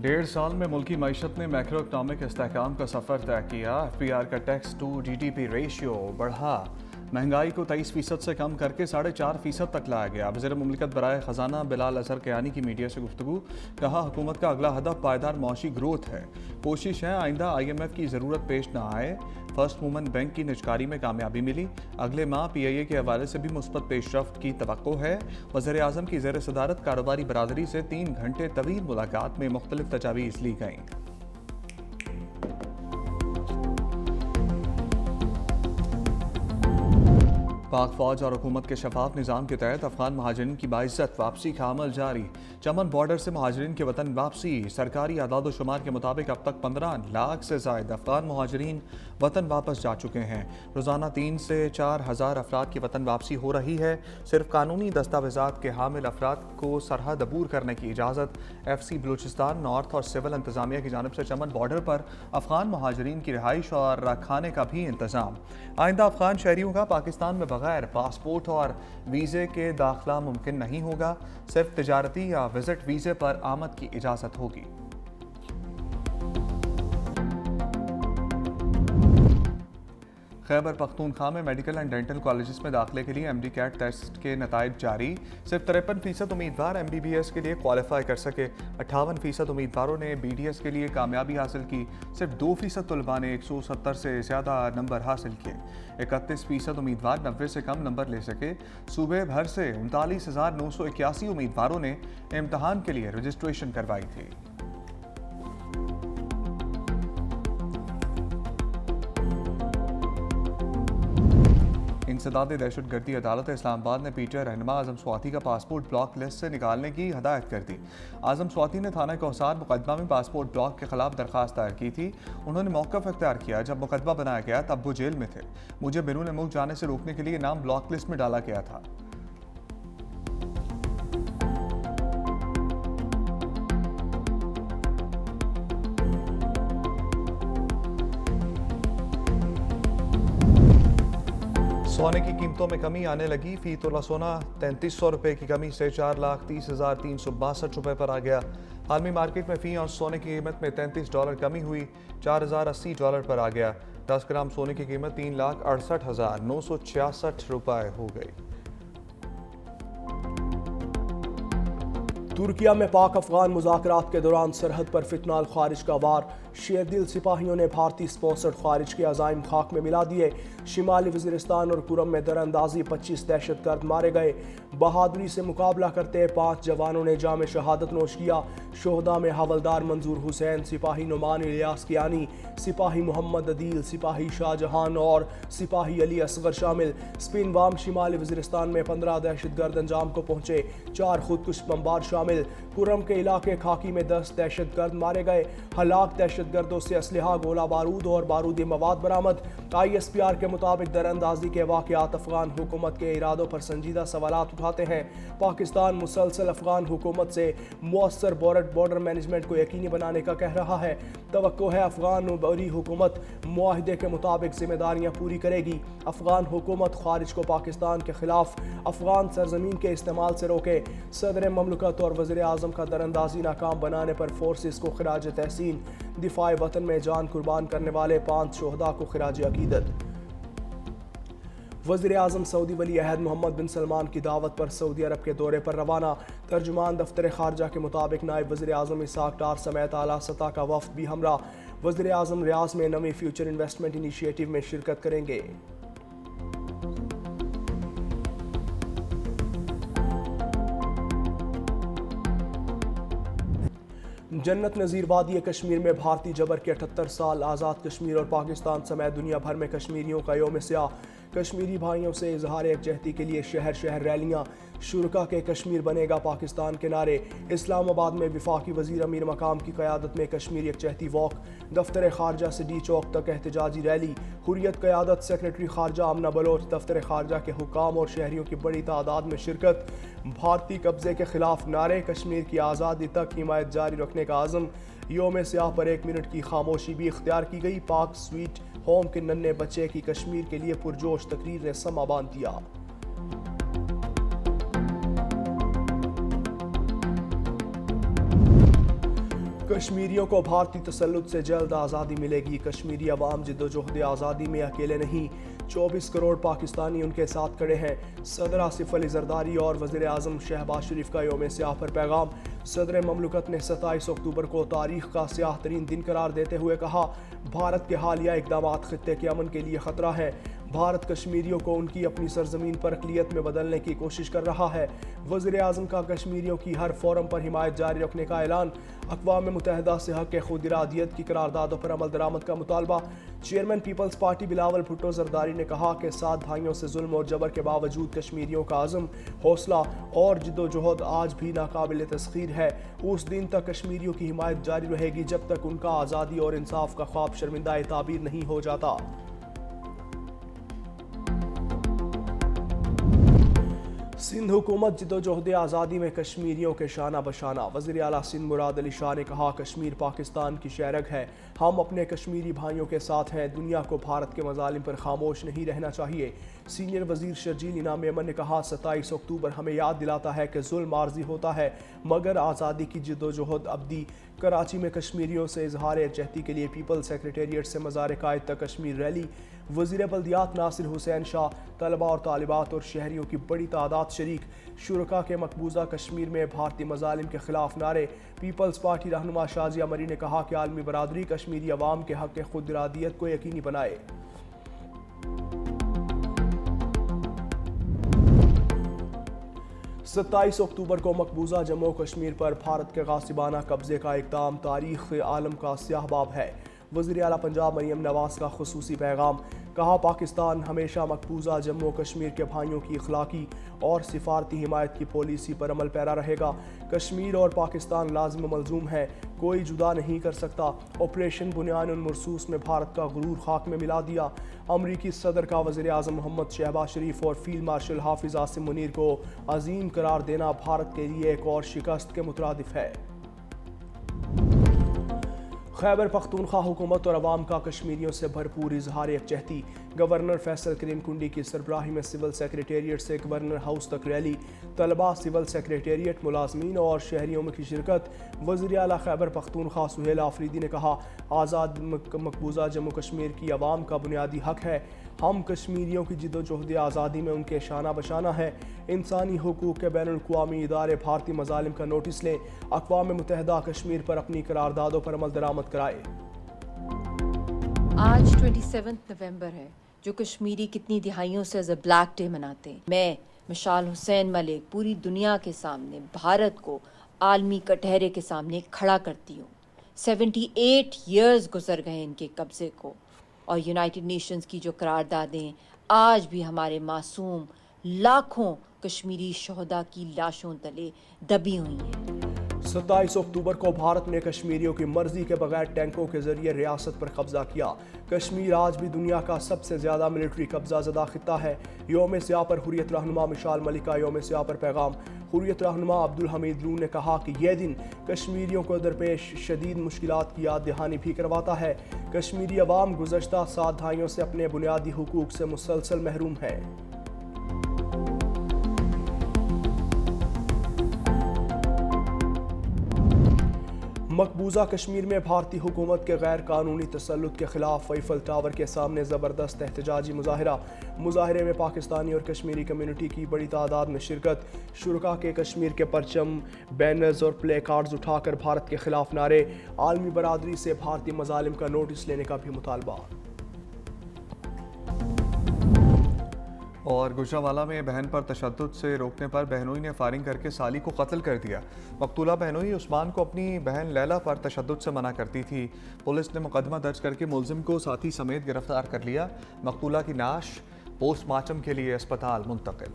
1.5 साल में मुल्की मईशत ने मैक्रो इकनॉमिक इस्तेहकाम का सफ़र तय किया। FPR का टैक्स टू GDP रेशियो बढ़ा। महंगाई को 23% से कम करके 4.5% तक लाया गया। वज़ीर मुमलिकत बराए ख़जाना बिलाल अज़हर कयानी की मीडिया से गुफ्तगू। कहा, हुकूमत का अगला हदफ पायदार मौशी ग्रोथ है। कोशिश है आइंदा IMF की ज़रूरत पेश न आए। फर्स्ट वूमन बैंक की निजकारी में कामयाबी मिली। अगले माह PIA के हवाले से भी मुस्बत पेशरफ्त की तवक्को है। वज़ीर आज़म की ज़ेर सदारत कारोबारी बरादरी से 3 घंटे तवील मुलाकात में मुख्तलिफ तजावीज़ ली गईं। पाक फौज और हुकूमत के शफाफ निज़ाम के तहत अफगान महाजरीन की बाइज्जत वापसी का अमल जारी। चमन बॉर्डर से महाजरीन के वतन वापसी। सरकारी आदाद शुमार के मुताबिक अब तक 15 लाख से ज़ायद अफगान महाजरीन वतन वापस जा चुके हैं। रोज़ाना 3 से 4 हज़ार अफराद की वतन वापसी हो रही है। सिर्फ कानूनी दस्तावेज़ात के हामिल अफराद को सरहद अबूर करने की इजाज़त। FC बलूचिस्तान नॉर्थ और सिविल इंतज़ामिया की जानिब से चमन बॉर्डर पर अफगान महाजरीन की रिहाइश और खाने का भी इंतज़ाम। आइंदा अफगान शहरियों का पाकिस्तान में बगैर पासपोर्ट और वीज़े के दाखिला मुमकिन नहीं होगा। सिर्फ तिजारती या विजिट वीज़े पर आमद की इजाज़त होगी। खैबर पख्तूनख्वा में मेडिकल एंड डेंटल कॉलेजेस में दाखिले के लिए MD कैट टेस्ट के नताइज जारी। सिर्फ 53% उम्मीदवार MBBS के लिए क्वालिफाई कर सके। 58% उम्मीदवारों ने BDS के लिए कामयाबी हासिल की। सिर्फ 2% तलबा ने 170 से ज़्यादा नंबर हासिल किए। 31% उम्मीदवार 90 से कम नंबर ले सके। सूबे भर से 39,981 उम्मीदवारों ने इम्तहान के लिए रजिस्ट्रेशन करवाई थी। इंसदाद दहशतगर्दी अदालत इस्लामाबाद ने PTI रहनुमा आज़म स्वाति का पासपोर्ट ब्लॉक लिस्ट से निकालने की हदायत कर दी। आज़म स्वाति ने थाना कोहसार मुकदमा में पासपोर्ट ब्लॉक के खिलाफ दरख्वास्त दायर की थी। उन्होंने मौक़िफ़ इख्तियार किया। जब मुकदमा बनाया गया तब वो जेल में थे। मुझे बैरून मुल्क जाने से रोकने के लिए नाम ब्लॉक लिस्ट में डाला गया था। सोने की कीमतों में कमी आने लगी। फी तोला सोना 3300 रुपये की कमी से 4,30,362 रुपये पर आ गया। आलमी मार्केट में फी और सोने की कीमत में $33 कमी हुई, $4,080 पर आ गया। 10 ग्राम सोने की कीमत 3,68,966 रुपये हो गई। तुर्किया में पाक अफगान मुज़ाकरात के दौरान सरहद पर फितनाल खारिज का वार। शेरदिल सिपाहियों ने भारतीय स्पॉन्सर्ड खारिज के अज़ाइम खाक में मिला दिए। शिमाली वज़ीरिस्तान और कुरम में दरअंदाजी 25 दहशतगर्द मारे गए। बहादुरी से मुकाबला करते 5 जवानों ने जाम शहादत नोश किया। शोहदा में हवलदार मंजूर हुसैन, सिपाही नुमान इलियास कियानी, सिपाही मोहम्मद अदील, सिपाही शाहजहान और सिपाही अली असगर शामिल। स्पिन वाम शिमाली वज़ीरिस्तान में 15 दहशतगर्द अंजाम को पहुंचे। 4 खुदकुश बमबार शामिल। कुरम के इलाके खाकी में 10 दहशतगर्द मारे गए। हलाक दहशतगर्दों से असलहा, गोला बारूद और बारूदी मवाद बरामद। ISPR के मुताबिक दरअंदाजी के वाक़यात अफगान हुकूमत के इरादों पर संजीदा सवालात उठाते हैं। पाकिस्तान मुसलसल अफगान हुकूमत से मुअस्सर बॉर्डर मैनेजमेंट को यकीनी बनाने का कह रहा है। तवक्को है अफगान बरी हुकूमत मुआहिदे के मुताबिक जिम्मेदारियाँ पूरी करेगी। अफगान हुकूमत खारिज को पाकिस्तान के खिलाफ अफगान सरजमीन के इस्तेमाल से रोके। सदर ममलकत और वज़ीर आज़म का दरअंदाजी नाकाम बनाने पर फोर्सेस को खिराज तहसीन। दिफाए वतन में जान कुर्बान करने वाले 5 शोहदा को खिराज अकीदत। वज़ीर आज़म सऊदी वली अहद मोहम्मद बिन सलमान की दावत पर सऊदी अरब के दौरे पर रवाना। तर्जुमान दफ्तर खारजा के मुताबिक नायब वज़ीर आज़म इसाक डार समेत आला सतह का वफ़द भी हमरा। वज़ीर आज़म रियाज में नवी फ्यूचर इन्वेस्टमेंट इनिशिएटिव में शिरकत करेंगे। जन्नत नज़ीर वादी कश्मीर में भारतीय जबर के 78 साल। आज़ाद कश्मीर और पाकिस्तान समेत दुनिया भर में कश्मीरियों का यौम स्याह। कश्मीरी भाइयों से इजहार यकजहती के लिए शहर शहर रैलियाँ। शुरका के कश्मीर बनेगा पाकिस्तान के नारे। इस्लामाबाद में वफाकी वज़ीर अमीर मकाम की क़यादत में कश्मीर यकजहती वॉक। दफ्तर खारजा से D चौक तक एहतजाजी रैली। हुर्रियत क़यादत सेक्रेटरी खारजा आमना बलोच। दफ्तर खारजा के हुकाम और शहरियों की बड़ी तादाद में शिरकत। भारतीय कब्जे के खिलाफ नारे। कश्मीर की आज़ादी तक हिमायत जारी रखने का आज़म। यौम स्याह पर 1 मिनट की खामोशी भी इख्तियार की गई। पाक स्वीट होम के नन्हे बच्चे की कश्मीर के लिए पुरजोश तकरीर ने समा बांध दिया। کشمیریوں کو بھارتی تسلط سے جلد آزادی ملے گی۔ کشمیری عوام جدوجہد آزادی میں اکیلے نہیں، 24 کروڑ پاکستانی ان کے ساتھ کھڑے ہیں۔ صدر آصف علی زرداری اور وزیر اعظم شہباز شریف کا یوم سیاہ پر پیغام۔ صدر مملکت نے 27 اکتوبر کو تاریخ کا سیاہ ترین دن قرار دیتے ہوئے کہا، بھارت کے حالیہ اقدامات خطے کے امن کے لیے خطرہ ہیں۔ بھارت کشمیریوں کو ان کی اپنی سرزمین پر اقلیت میں بدلنے کی کوشش کر رہا ہے۔ وزیر اعظم کا کشمیریوں کی ہر فورم پر حمایت جاری رکھنے کا اعلان۔ اقوام متحدہ سے حق خود ارادیت کی قراردادوں پر عمل درآمد کا مطالبہ۔ Chairman Peoples Party Bilawal Bhutto Zardari نے کہا کہ 7 دہائیوں سے ظلم اور جبر کے باوجود کشمیریوں کا عزم، حوصلہ اور جدوجہد آج بھی ناقابل تسخیر ہے۔ اس دن تک کشمیریوں کی حمایت جاری رہے گی جب تک ان کا آزادی اور انصاف کا خواب شرمندہ تعبیر نہیں ہو جاتا۔ سندھ حکومت جدوجہد آزادی میں کشمیریوں کے شانہ بشانہ۔ وزیر اعلیٰ سندھ مراد علی شاہ نے کہا، کشمیر پاکستان کی شہرگ ہے، ہم اپنے کشمیری بھائیوں کے ساتھ ہیں، دنیا کو بھارت کے مظالم پر خاموش نہیں رہنا چاہیے۔ سینئر وزیر شرجیل انعام ایمن نے کہا، 27 اکتوبر ہمیں یاد دلاتا ہے کہ ظلم عارضی ہوتا ہے مگر آزادی کی جدوجہد ابدی۔ کراچی میں کشمیریوں سے اظہار یکجہتی کے لیے پیپلز سیکریٹریٹ سے مزار قائد تک کشمیر ریلی۔ وزیر بلدیات ناصر حسین شاہ، طلباء اور طالبات اور شہریوں کی بڑی تعداد شریک۔ شرکاء کے مقبوضہ کشمیر میں بھارتی مظالم کے خلاف نعرے۔ پیپلز پارٹی رہنما شازیہ مری نے کہا کہ عالمی برادری کشمیری عوام کے حق خود ارادیت کو یقینی بنائے۔ 27 اکتوبر کو مقبوضہ جموں و کشمیر پر بھارت کے غاصبانہ قبضے کا اقدام تاریخ عالم کا سیاہ باب ہے۔ وزیر اعلیٰ پنجاب مریم نواز کا خصوصی پیغام۔ کہا، پاکستان ہمیشہ مقبوضہ جموں و کشمیر کے بھائیوں کی اخلاقی اور سفارتی حمایت کی پالیسی پر عمل پیرا رہے گا۔ کشمیر اور پاکستان لازم و ملزوم ہے، کوئی جدا نہیں کر سکتا۔ آپریشن بنیان المرصوص میں بھارت کا غرور خاک میں ملا دیا۔ امریکی صدر کا وزیر اعظم محمد شہباز شریف اور فیلڈ مارشل حافظ عاصم منیر کو عظیم قرار دینا بھارت کے لیے ایک اور شکست کے مترادف ہے۔ خیبر پختونخوا حکومت اور عوام کا کشمیریوں سے بھرپور اظہار یکجہتی۔ گورنر فیصل کریم کنڈی کی سربراہی میں سول سیکریٹریٹ سے گورنر ہاؤس تک ریلی۔ طلباء، سول سیکریٹریٹ، ملازمین اور شہریوں میں کی شرکت۔ وزیر اعلیٰ خیبر پختونخوا سہیل آفریدی نے کہا، آزاد مقبوضہ جموں کشمیر کی عوام کا بنیادی حق ہے، ہم کشمیریوں کی جدوجہد آزادی میں ان کے شانہ بشانہ ہیں۔ انسانی حقوق کے بین الاقوامی ادارے بھارتی مظالم کا نوٹس لیں، اقوام متحدہ کشمیر پر اپنی قراردادوں پر عمل درآمد کرائے۔ آج 27 نومبر ہے، جو کشمیری کتنی دہائیوں سے ایز اے بلیک ڈے مناتے ہیں۔ میں مشال حسین ملک پوری دنیا کے سامنے بھارت کو عالمی کٹہرے کے سامنے کھڑا کرتی ہوں۔ 78 ایئرز گزر گئے ان کے قبضے کو، اور یونائٹڈ نیشنز کی جو قراردادیں آج بھی ہمارے معصوم لاکھوں کشمیری شہداء کی لاشوں تلے دبی ہوئی ہیں۔ 27 اکتوبر کو بھارت نے کشمیریوں کی مرضی کے بغیر ٹینکوں کے ذریعے ریاست پر قبضہ کیا۔ کشمیر آج بھی دنیا کا سب سے زیادہ ملٹری قبضہ زدہ خطہ ہے۔ یوم سیاہ پر حریت رہنما مشال ملک کا یوم سیاہ پر پیغام۔ حریت رہنما عبدالحمید لون نے کہا کہ یہ دن کشمیریوں کو درپیش شدید مشکلات کی یاد دہانی بھی کرواتا ہے۔ کشمیری عوام گزشتہ 7 دہائیوں سے اپنے بنیادی حقوق سے مسلسل محروم ہے۔ مقبوضہ کشمیر میں بھارتی حکومت کے غیر قانونی تسلط کے خلاف ایفل ٹاور کے سامنے زبردست احتجاجی مظاہرہ۔ مظاہرے میں پاکستانی اور کشمیری کمیونٹی کی بڑی تعداد میں شرکت۔ شرکاء کے کشمیر کے پرچم، بینرز اور پلے کارڈز اٹھا کر بھارت کے خلاف نعرے۔ عالمی برادری سے بھارتی مظالم کا نوٹس لینے کا بھی مطالبہ۔ اور گوجرانوالہ میں بہن پر تشدد سے روکنے پر بہنوئی نے فائرنگ کر کے سالی کو قتل کر دیا۔ مقتولہ بہنوئی عثمان کو اپنی بہن لیلا پر تشدد سے منع کرتی تھی۔ پولیس نے مقدمہ درج کر کے ملزم کو ساتھی سمیت گرفتار کر لیا۔ مقتولہ کی نعش پوسٹ مارٹم کے لیے اسپتال منتقل۔